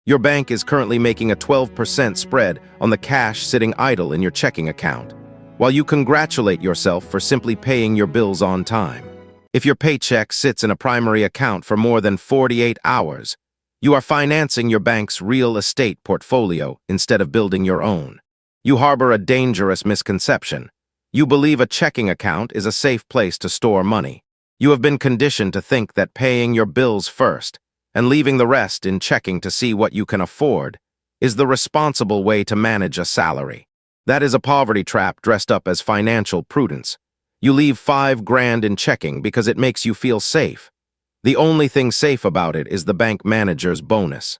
Your bank is currently making a 12% spread on the cash sitting idle in your checking account, while you congratulate yourself for simply paying your bills on time. If your paycheck sits in a primary account for more than 48 hours, you are financing your bank's real estate portfolio instead of building your own. You harbor a dangerous misconception. You believe a checking account is a safe place to store money. You have been conditioned to think that paying your bills first and leaving the rest in checking to see what you can afford is the responsible way to manage a salary. That is a poverty trap dressed up as financial prudence. You leave $5,000 in checking because it makes you feel safe. The only thing safe about it is the bank manager's bonus.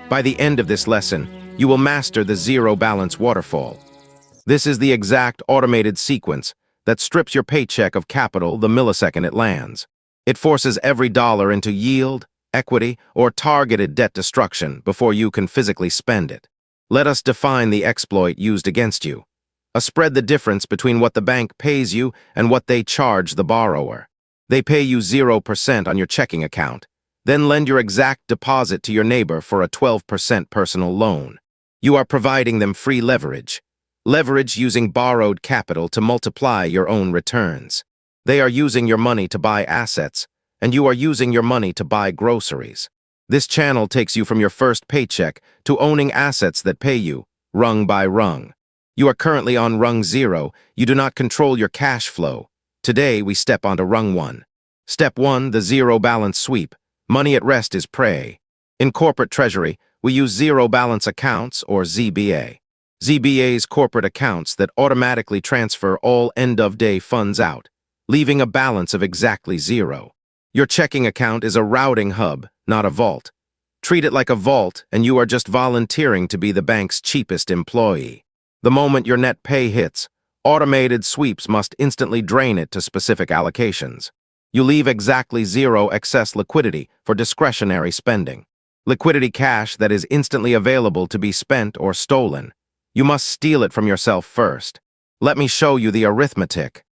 By the end of this lesson, you will master the zero-balance waterfall. This is the exact automated sequence that strips your paycheck of capital the millisecond it lands. It forces every dollar into yield, equity, or targeted debt destruction before you can physically spend it. Let us define the exploit used against you. Spread the difference between what the bank pays you and what they charge the borrower. They pay you 0% on your checking account, then lend your exact deposit to your neighbor for a 12% personal loan. You are providing them free leverage. Leverage using borrowed capital to multiply your own returns. They are using your money to buy assets, and you are using your money to buy groceries. This channel takes you from your first paycheck to owning assets that pay you, rung by rung. You are currently on rung 0. You do not control your cash flow. Today, we step onto rung 1. Step 1, the zero-balance sweep. Money at rest is prey. In corporate treasury, we use zero-balance accounts, or ZBA. ZBA's corporate accounts that automatically transfer all end-of-day funds out, leaving a balance of exactly 0. Your checking account is a routing hub, not a vault. Treat it like a vault, and you are just volunteering to be the bank's cheapest employee. The moment your net pay hits, automated sweeps must instantly drain it to specific allocations. You leave exactly 0 excess liquidity for discretionary spending. Liquidity cash that is instantly available to be spent or stolen. You must steal it from yourself first. Let me show you the arithmetic.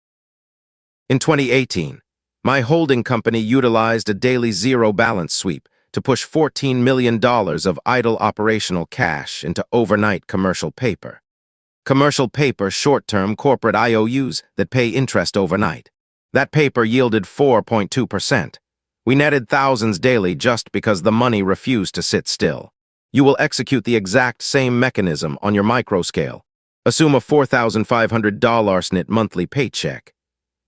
In 2018, my holding company utilized a daily zero-balance sweep to push $14 million of idle operational cash into overnight commercial paper. Commercial paper short-term corporate IOUs that pay interest overnight. That paper yielded 4.2%. We netted thousands daily just because the money refused to sit still. You will execute the exact same mechanism on your micro scale. Assume a $4,500 SNT monthly paycheck.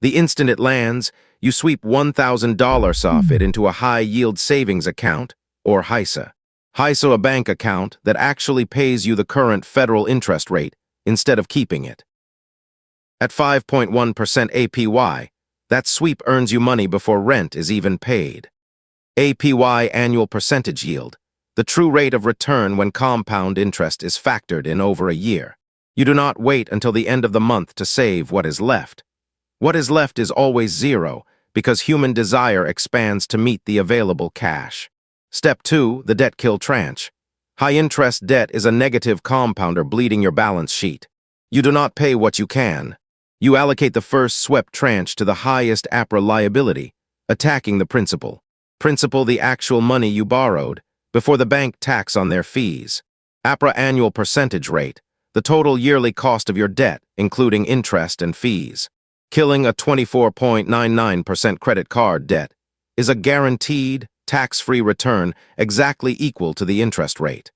The instant it lands, you sweep $1,000 off it into a high-yield savings account, or HISA. HISA, a bank account that actually pays you the current federal interest rate instead of keeping it. At 5.1% APY, that sweep earns you money before rent is even paid. APY, annual percentage yield, the true rate of return when compound interest is factored in over a year. You do not wait until the end of the month to save what is left. What is left is always 0 because human desire expands to meet the available cash. Step 2, the debt kill tranche. High-interest debt is a negative compounder bleeding your balance sheet. You do not pay what you can. You allocate the first swept tranche to the highest APRA liability, attacking the principal. Principal, the actual money you borrowed, before the bank tax on their fees. APRA annual percentage rate, the total yearly cost of your debt, including interest and fees. Killing a 24.99% credit card debt is a guaranteed, tax-free return exactly equal to the interest rate.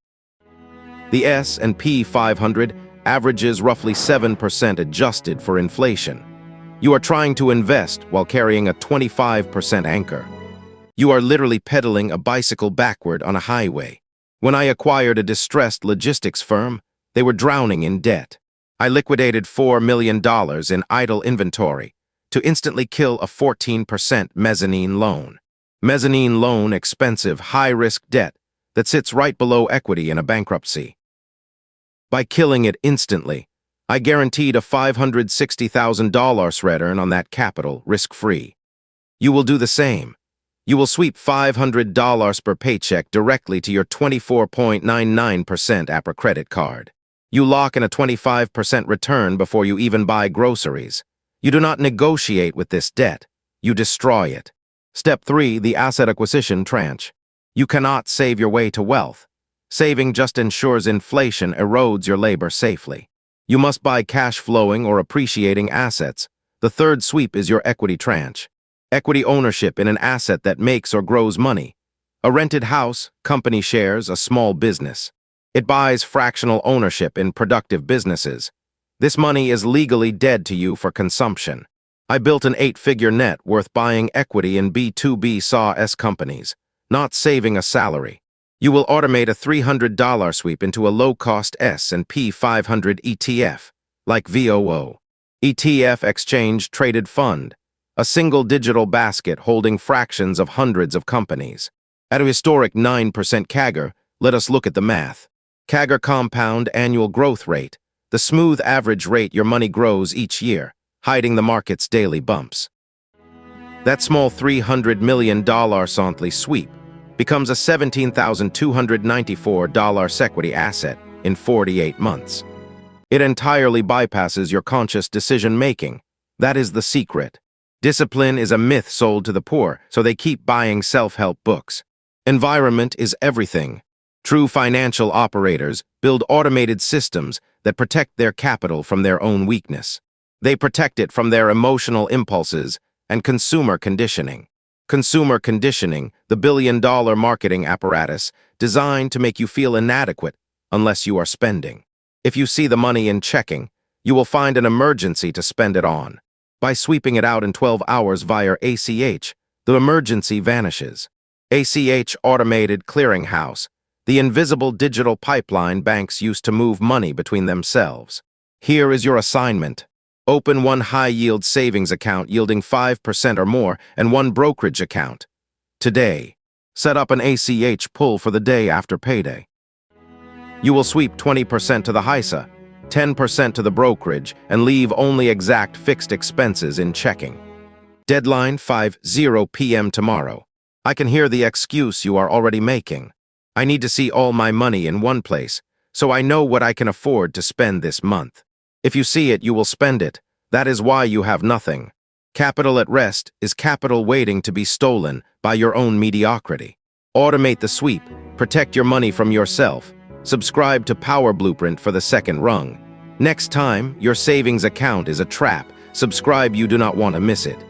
The S&P 500 averages roughly 7% adjusted for inflation. You are trying to invest while carrying a 25% anchor. You are literally pedaling a bicycle backward on a highway. When I acquired a distressed logistics firm, they were drowning in debt. I liquidated $4 million in idle inventory to instantly kill a 14% mezzanine loan. Mezzanine loan, expensive, high-risk debt that sits right below equity in a bankruptcy. By killing it instantly, I guaranteed a $560,000 return on that capital, risk-free. You will do the same. You will sweep $500 per paycheck directly to your 24.99% APRA credit card. You lock in a 25% return before you even buy groceries. You do not negotiate with this debt. You destroy it. Step 3, the asset acquisition tranche. You cannot save your way to wealth. Saving just ensures inflation erodes your labor safely. You must buy cash-flowing or appreciating assets. The third sweep is your equity tranche. Equity ownership in an asset that makes or grows money. A rented house, company shares, a small business. It buys fractional ownership in productive businesses. This money is legally dead to you for consumption. I built an 8-figure net worth buying equity in B2B SaaS companies, not saving a salary. You will automate a $300 sweep into a low-cost S&P 500 ETF, like VOO. ETF Exchange Traded Fund, a single digital basket holding fractions of hundreds of companies. At a historic 9% CAGR, let us look at the math. CAGR compound annual growth rate, the smooth average rate your money grows each year, hiding the market's daily bumps. That small $300 million monthly sweep becomes a $17,294 equity asset in 48 months. It entirely bypasses your conscious decision-making. That is the secret. Discipline is a myth sold to the poor, so they keep buying self-help books. Environment is everything. True financial operators build automated systems that protect their capital from their own weakness. They protect it from their emotional impulses and consumer conditioning. Consumer conditioning, the billion-dollar marketing apparatus designed to make you feel inadequate unless you are spending. If you see the money in checking, you will find an emergency to spend it on. By sweeping it out in 12 hours via ACH, the emergency vanishes. ACH Automated Clearinghouse, the invisible digital pipeline banks use to move money between themselves. Here is your assignment. Open one high-yield savings account yielding 5% or more and one brokerage account. Today, set up an ACH pull for the day after payday. You will sweep 20% to the HISA, 10% to the brokerage, and leave only exact fixed expenses in checking. Deadline 5:00 p.m. tomorrow. I can hear the excuse you are already making. I need to see all my money in one place, so I know what I can afford to spend this month. If you see it, you will spend it. That is why you have nothing. Capital at rest is capital waiting to be stolen by your own mediocrity. Automate the sweep. Protect your money from yourself. Subscribe to Power Blueprint for the second rung. Next time your savings account is a trap, subscribe, you do not want to miss it.